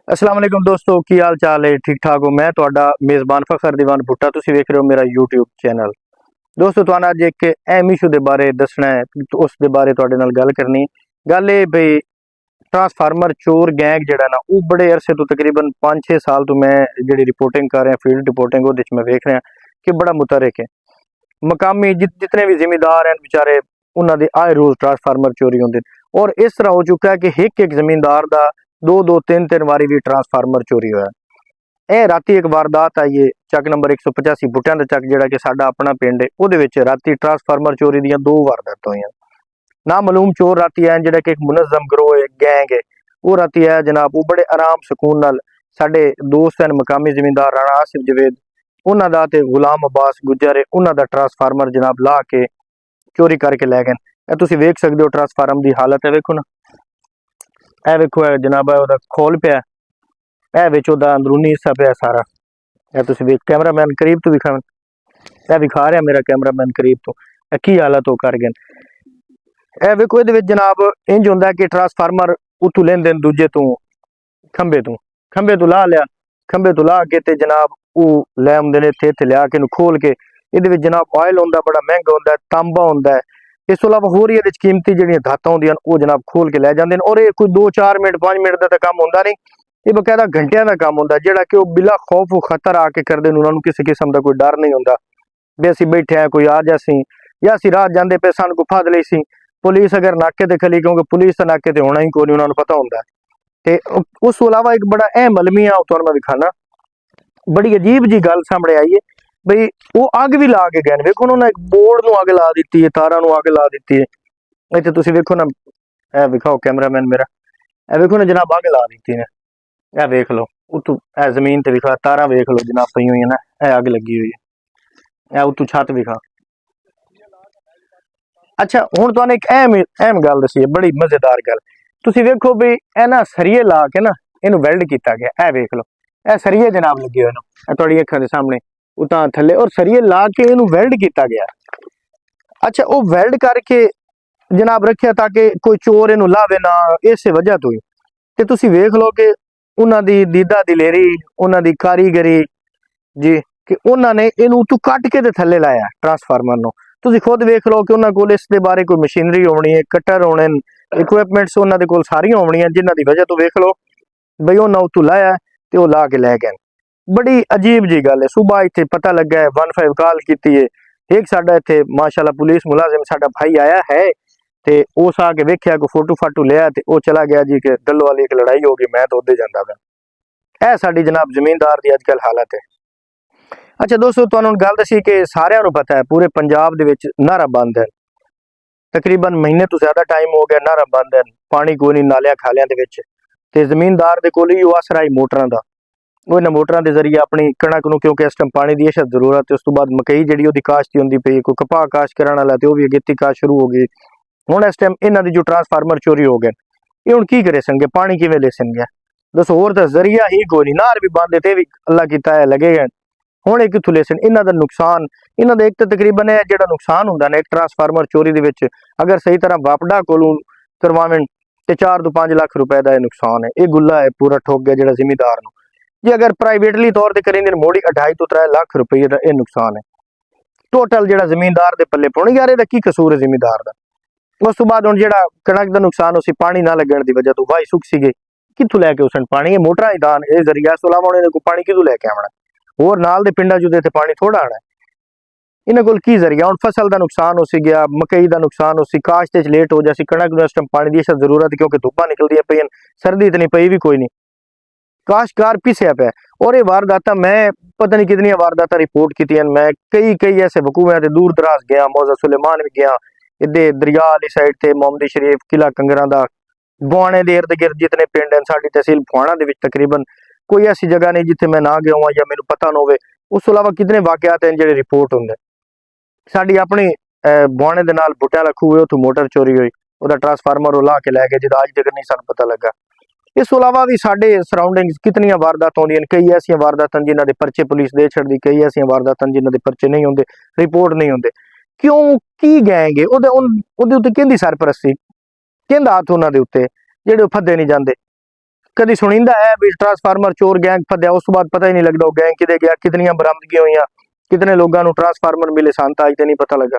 अस्सलाम वालेकुम दोस्तों की हाल चाल है। ठीक ठाक हो। मैं ਤੁਹਾਡਾ ਮੇਜ਼ਬਾਨ ਫਖਰ ਦੀਵਾਨ ਭੁੱਟਾ। ਤੁਸੀਂ ਵੇਖ ਰਹੇ ਹੋ ਮੇਰਾ YouTube ਚੈਨਲ। ਦੋਸਤੋ ਤੁਹਾਨੂੰ ਅੱਜ ਇੱਕ ਅਹਿਮ ਇਸ਼ੂ ਦੇ ਬਾਰੇ ਦੱਸਣਾ ਹੈ, ਉਸ ਦੇ ਬਾਰੇ ਤੁਹਾਡੇ ਨਾਲ ਗੱਲ ਕਰਨੀ। ਗੱਲ ਇਹ ਬਈ ट्रांसफार्मर चोर गैंग ਜਿਹੜਾ ਨਾ ਉਹ ਬੜੇ ਅਰਸੇ ਤੋਂ ਤਕਰੀਬਨ 5-6 ਸਾਲ ਤੋਂ ਮੈਂ ਜਿਹੜੀ ਰਿਪੋਰਟਿੰਗ ਕਰ ਰਿਹਾ, ਫੀਲਡ ਰਿਪੋਰਟਿੰਗ ਉਹਦੇ ਵਿੱਚ ਮੈਂ ਵੇਖ ਰਿਹਾ ਕਿ ਬੜਾ ਮੁਤਰਕ ਹੈ। ਮਕਾਮੀ ਜਿतने भी ਜ਼ਿਮੀਂਦਾਰ ਹਨ ਵਿਚਾਰੇ ਉਹਨਾਂ ਦੇ ਆਏ ਰੋਜ਼ ट्रांसफार्मर ਚੋਰੀ ਹੁੰਦੇ और इस तरह हो चुका है कि एक ज़मींदार का दो तीन वारी भी ट्रांसफार्मर चोरी होया। ਇਹ ਰਾਤੀ ਇੱਕ ਵਾਰਦਾਤ ਆਈ ਹੈ ਚੱਕ ਨੰਬਰ 185 ਬੁੱਟਿਆਂ ਦਾ ਚੱਕ ਜਿਹੜਾ ਕਿ ਸਾਡਾ ਆਪਣਾ ਪਿੰਡ ਹੈ, ਉਹਦੇ ਵਿੱਚ ਰਾਤੀ ट्रांसफार्मर ਚੋਰੀ ਦੀਆਂ 2 ਵਾਰਦਾਤਾਂ ਹੋਈਆਂ। ना मालूम चोर राती आए ਜਿਹੜਾ ਕਿ ਇੱਕ ਮੁਨਜ਼ਮ ਗਰੋਹ ਹੈ, ਗੈਂਗ ਹੈ, ਉਹ ਰਾਤੀ ਆਇਆ ਜਨਾਬ। ਉਹ ਬੜੇ ਆਰਾਮ ਸਕੂਨ ਨਾਲ ਸਾਡੇ ਦੋਸਤ ਹਨ ਮਕਾਮੀ ਜ਼ਿਮੀਂਦਾਰ ਰਾਣਾ ਆਸਿਫ ਜਵੇਦ, ਉਹਨਾਂ ਦਾ ਤੇ ਗੁਲਾਮ ਅब्बास ਗੁੱਜਰ ਹੈ, ਉਹਨਾਂ ਦਾ ट्रांसफार्मर जनाब ला के चोरी करके लै गए। ਇਹ ਤੁਸੀਂ ਵੇਖ ਸਕਦੇ ਹੋ ट्रांसफार्मर ਦੀ ਹਾਲਤ ਹੈ, ਵੇਖੋ ਨਾ, ਇਹ ਵੇਖੋ ਹੈ ਜਨਾਬ, ਉਹਦਾ ਖੋਲ ਪਿਆ, ਇਹ ਵਿੱਚ ਉਹਦਾ ਅੰਦਰੂਨੀ ਹਿੱਸਾ ਪਿਆ ਸਾਰਾ। ਇਹ ਤੁਸੀਂ ਵੇਖ, ਕੈਮਰਾਮੈਨ ਕਰੀਬ ਤੋਂ ਵਿਖਾਉਣ, ਇਹ ਵਿਖਾ ਰਿਹਾ ਮੇਰਾ ਕੈਮਰਾਮੈਨ ਕਰੀਬ ਤੋਂ, ਇਹ ਕੀ ਹਾਲਤ ਉਹ ਕਰ ਗਏ। ਇਹ ਵੇਖੋ ਇਹਦੇ ਵਿੱਚ ਜਨਾਬ ਇੰਜ ਹੁੰਦਾ ਕਿ ट्रांसफार्मर ਉੱਥੋਂ ਲੈਂਦੇ ਨੇ ਦੂਜੇ ਤੋਂ ਖੰਭੇ ਤੋਂ ਲਾ ਲਿਆ, ਖੰਭੇ ਤੋਂ ਲਾ ਕੇ ਤੇ ਜਨਾਬ ਉਹ ਲੈ ਆਉਂਦੇ ਨੇ ਇੱਥੇ ਲਿਆ ਕੇ ਇਹਨੂੰ ਖੋਲ ਕੇ। ਇਹਦੇ ਵਿੱਚ ਜਨਾਬ ਆਇਲ ਹੁੰਦਾ, ਬੜਾ ਮਹਿੰਗਾ ਹੁੰਦਾ, ਤਾਂਬਾ ਹੁੰਦਾ। ਇਸ ਤੋਂ ਇਲਾਵਾ ਹੋਰ ਇਹਦੇ ਵਿੱਚ ਕੀਮਤੀ ਜਿਹੜੀਆਂ ਧਾਤਾਂ ਹੁੰਦੀਆਂ ਉਹ ਜਨਾਬ ਖੋਲ ਕੇ ਲੈ ਜਾਂਦੇ ਨੇ। ਔਰ ਇਹ ਕੋਈ 2-4 ਮਿੰਟ 5 ਮਿੰਟ ਦਾ ਤਾਂ ਕੰਮ ਹੁੰਦਾ ਨਹੀਂ, ਇਹ ਬਕਾਇਦਾ ਘੰਟਿਆਂ ਦਾ ਕੰਮ ਹੁੰਦਾ, ਜਿਹੜਾ ਕਿ ਉਹ ਬਿਲਾ ਖੌਫ ਖਤਰ ਆ ਕੇ ਕਰਦੇ ਨੇ। ਉਹਨਾਂ ਨੂੰ ਕਿਸੇ ਕਿਸਮ ਦਾ ਕੋਈ ਡਰ ਨਹੀਂ ਹੁੰਦਾ ਵੀ ਅਸੀਂ ਬੈਠੇ ਆ ਕੋਈ ਆ ਜਾਸੀ, ਜਾਂ ਅਸੀਂ ਰਾਤ ਜਾਂਦੇ ਪਏ ਸਾਨੂੰ ਕੋਈ ਫੜ ਲਈ ਸੀ पुलिस अगर नाके ते खली, क्योंकि पुलिस तो नाके ते होना ही कोई नहीं, उन्होंने पता होंगे। तो उस तो अलावा एक बड़ा अहम अलमिया तुहानू मैं दिखाना, बड़ी अजीब जी गल सामने आई है बई वो अग भी ला के गए। वेखो उन्होंने एक बोर्ड नूं अग ला दी है, तारां नूं अग ला दी है। इत्थे तुसीं वेखो ना, ए विखाओ कैमरामैन मेरा, ए वेखो ना जनाब अग ला दी है। ए वेख लो उतों, ए जमीन ते विखा, तारां वेख लो जनाब पई हुई है ना, ए अग लगी हुई है। ए उतों छत विखा। अच्छा हुण तुहानूं एक अहम गल दसी है, बड़ी मज़ेदार गल। तुसीं वेखो भी ए ना सरिये ला के ना इहनूं वैल्ड किया गया। ए वेख लो, ए सरिये जनाब लगे हुए ने तुहाडी अखां दे सामने उतां थल्ले, और सरिये ला के इहनूं वैल्ड किया गया। अच्छा वो वैल्ड करके जनाब रखिया ताकि कोई चोर इहनूं लावे ना, इस वजह तो ही। ते तुसीं वेख लो कि उन्हां दी दीदा दिलेरी, उन्हां दी कारीगरी जी, कि उन्होंने इहनूं तू कट के ते थल्ले लाया ट्रांसफार्मर नूं। तुसीं खुद वेख लो कि उन्हां कोल इस दे बारे कोई मशीनरी होनी है, कटर होने, इक्विपमेंट्स उन्हां दे कोल सारियां होणियां, जिन्हां दी वजह तो वेख लो बई उन्हां उत्तों लाया ते ओह ला के लै गए। बड़ी अजीब जी गल है। सुबह इत्थे पता लगा है, 15 कॉल कीती है, एक साडा इत्थे माशाअल्लाह पुलिस मुलाजिम साडा भाई आया है ते उस आके वेख्या को फोटो फाटो लिया ते ओह चला गया जी कि गल्लो वाली एक लड़ाई हो गई, मैं तो उधर जांदा पिया। ਇਹ ਸਾਡੀ जनाब ਜ਼ਮੀਨਦਾਰ ਦੀ ਅੱਜਕੱਲ ਹਾਲਤ है। अच्छा दोस्तों तुहानूं गल दसी कि सारिਆਂ ਨੂੰ पता है पूरे पंजाब दे विच नहरां बंद है, तकरीबन महीने तो ज़्यादा टाइम हो गया नहरां बंद है, पानी कोई नहीं नालियां खालियां दे विच। ते ज़मीनदार दे कोल इहो आसरा ही मोटरां दा, वो इन्हां मोटरां दे जरिए अपनी कणक नूं, क्योंकि इस टाइम पानी दी अशद जरूरत है। उस तो बाद मकई जिहड़ी ओहदी काश्त हुंदी पई, कोई कपाह काश्त करन वाला ते ओह भी अगेती काश्त शुरू हो गई। हुण इस टाइम इन्हां दी जो ट्रांसफार्मर चोरी हो गए, ये हुण की करे सनगे, पानी किवें ले सनगे? दसो, होर तां जरिया ही कोई नहीं, नहर भी बंद है ते भी अल्लाह कीता है लगे गए। हुण एक कित्थों लेसन इन्हां दा नुकसान, इन्हां दा एक तो तकरीबन है जिहड़ा नुकसान हुंदा ना एक ट्रांसफार्मर चोरी दे विच, अगर सही तरह वापडा कोलों करवावें ते 4 तो 5 लाख रुपए दा नुकसान है। ये गुल्ला है पूरा ठोक गया जिहड़ा जिमीदार नूं। जे अगर प्राइवेटली तौर ते करेंदे मोड़ी 2.5 तो 3 लाख रुपए दा ये नुकसान है टोटल जिहड़ा जमींदार दे पल्ले पौण। यार इहदा की कसूर है जमींदार दा? उस तो बाद हुण जिहड़ा कणक दा नुकसान उसी पानी ना लगण दी वजह तो वाही सुक सी गई, कित्थों लैके उसन पानी? ये मोटरां ही दान ये जरिया, इस तो इलावा उहने कोई पानी कित्थों लैके आवणा? होर नाल दे पिंडां चों ते पानी थोड़ा आना, इन्हां कोल की जरिया? हुण फसल दा नुकसान हो सी गया, मकई दा नुकसान हो सी, काश्त च लेट हो जासी, कणक नूं इस टाइम पानी दी अशद जरूरत है क्योंकि धुप्पां निकलदियां पईयां, सर्दी इतनी पई भी कोई नहीं, काश्तकार पिसिया पिया। और ये वारदातां मैं पता नहीं कितनी वारदातां रिपोर्ट कीतियां। मैं कई ऐसे वकूए ते दूर दराज गया, मौजा सुलेमान भी गया, इधे दरिया वाली साइड ते मोहम्मदी शरीफ, किला कंगरां दा, बुआणे दे इर्द गिर्द जितने पिंड हैं, साडी तहसील फुआणा दे विच तकरीबन कोई ऐसी जगह नहीं जिथे मैं ना गया हुआ या मैनूं पता ना होवे। उस तो इलावा कितने वाकयात हैं जिहड़े रिपोर्ट हुंदे। साडी अपनी बुआणे दे नाल बुट्टियां वाला खूह है, उत्थों मोटर चोरी हुई, उहदा ट्रांसफार्मर ला के लै गए, जिहदा अज तक नहीं सानूं पता लगा। इस तो इलावा भी साडे सराउंडिंग्स कितनियां वारदातां होंदियां, कई ऐसियां वारदातां जिन्हां दे परचे पुलिस दे छड्डदी, कई ऐसियां वारदातां जिन्हां दे परचे नहीं होंदे, रिपोर्ट नहीं होंदे। क्यों की गैंग है उहदे उत्ते किहदी सरपरस्ती, किहदा हत्थ उहनां दे उत्ते जिहड़े फद्दे नहीं जांदे? कभी सुनिंदा है भी ट्रांसफार्मर चोर गैंग फद्या, उस तो बाद पता ही नहीं लगता गैंग किते गया, कितनियां बरामदगियां हुई, कितने लोगों को ट्रांसफार्मर मिले, सान अज तक नहीं पता लगा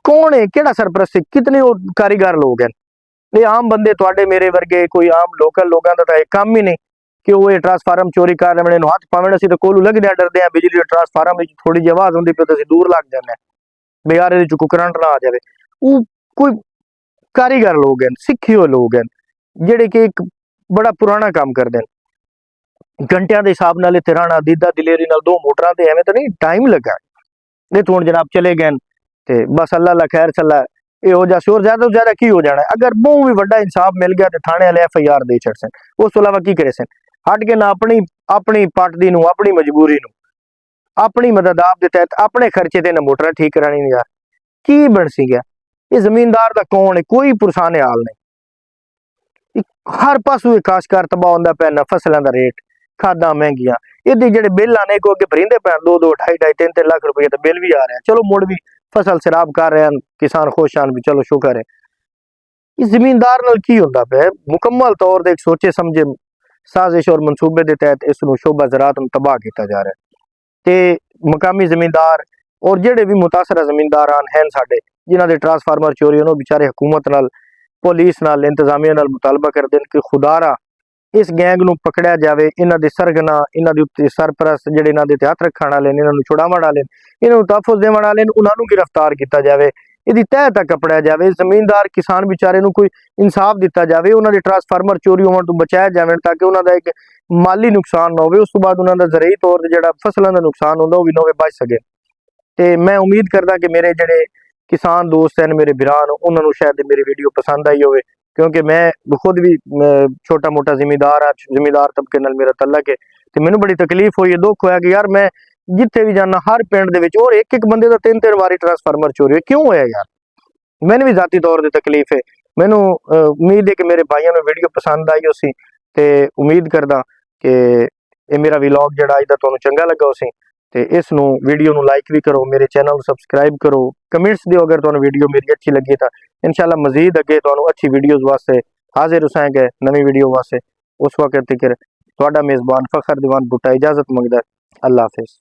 कौन है, केड़ा सरप्रस्त, कितने कारीगर लोग हैं। ये आम बंदे तुहाडे मेरे वर्गे कोई आम लोकल लोगों का तो एक काम ही नहीं कि वो ये ट्रांसफार्म चोरी कर रहे हैं, हाथ पावे, असं तो कोलू लगदे डरदे हैं, बिजली ट्रांसफार्म थोड़ी जी आवाज होंगी पे तो असीं दूर लग जाते हैं भी यार ये चुकू करंट ना आ जाए। वो कोई कारीगर लोग हैं, सिखे हुए लोग हैं, जेडे कि एक बड़ा पुराना काम करते हैं, घंटिया के हिसाब नाल इत्थे रहना, दीदा दिलेरी नाल 2 मोटरां ते एवें तो नहीं टाइम लगा नहीं तो हुण जनाब चले गए ते बस अल्लाह ला खैर चला ये हो जाए और ज्यादा तो ज्यादा की हो जाना है। अगर बहुत भी बड़ा इंसाफ मिल गया तो थाने वाले FIR दे छड़सन, उस तो अलावा की करे सन, हट के ना अपनी अपनी पटदी नूं, अपनी मजबूरी नूं, अपनी मदद आप दे तहत अपने खर्चे ते ना मोटर ठीक करानी नहीं यार की बन सी गया। ये जमींदार दा कौन है, कोई पुरसाने हाल नहीं, हर पासों खासकर तबाह होंदा पे ना, फसलों का रेट, खादा महंगियां, ये जेडे बिल आने को अगे भरींदे पे 2-2 2.5 3-3 लाख रुपए तो बिल भी आ रहे हैं, चलो मुड़ भी फसल सराब कर रहे हैं, किसान खुश हैं भी, चलो शुक्र है। इस जमींदार नाल की होंदा पे, मुकम्मल तौर पर एक सोचे समझे साजिश और मनसूबे के तहत इस शोबा ज़राअत नूं तबाह किया जा रहा है। तो मकामी जमींदार और जेडे भी मुतासरा जमींदार हैं साडे जिन्हां दे ट्रांसफार्मर चोरी होने, बेचारे हुकूमत नाल, पुलिस नाल, इंतजामिया नाल मुतालबा करते हैं कि खुदारा इस गैंग नूं पकड़िया जाए, इन्हां दे सरगना, इन्हां दे उत्ते सरपरस्त जेडे इन्हां दे हथ रखण वाले ने, इन्हां नूं छुड़ावण वाले ने, इन्हां नूं तहफ़ुज़ देवण वाले ने, उन्हां नूं गिरफ्तार किया जाए, इहदी तह तक कपड़िया जाए, जमींदार किसान बेचारे नूं कोई इंसाफ दिता जाए, उन्हां दे ट्रांसफार्मर चोरी होने तो बचाया जाए ताकि उन्हां दा एक माली नुकसान ना हो, उस तो बाद उन्हां दा ज़रई तौर ते जेहड़ा फसलों का नुकसान होंदा वो भी ना होवे, बच सके। ते मैं उम्मीद करदा कि मेरे जेडे किसान दोस्त हैं, मेरे भरा उन्होंने शायद मेरी वीडियो पसंद आई होवे, क्योंकि मैं खुद भी छोटा मोटा जिमीदार हाँ, जिमीदार तबके नाल मेरा तल्लक है, तो मैनू बड़ी तकलीफ हुई है, दुख होया कि यार मैं जिथे भी जाना हर पिंड दे विच और एक बंदे का 3-3 वारी ट्रांसफार्मर चोरी है, क्यों होया यार। मैंने भी जाती तौर पर तकलीफ है, मैनू उम्मीद है कि मेरे भाइयों ने वीडियो पसंद आई उसी, ते उम्मीद करदा कि ये मेरा व्लॉग जिहड़ा अज दा तुहानू चंगा लगा उसी, ते इस वीडियो नू लाइक भी करो, मेरे चैनल को सबसक्राइब करो, कमेंट्स दियो अगर तुहानू वीडियो मेरी अच्छी लगी तो इंशाल्लाह मजीद अगे तुहानू अच्छी वीडियोज़ वास्ते हाजिर होसांगे नवी वीडियो वास्ते। उस वक्त तक तुहाडा मेज़बान फखर दीवान भुट्टा इजाजत मंगदा है। अल्लाह हाफिज़।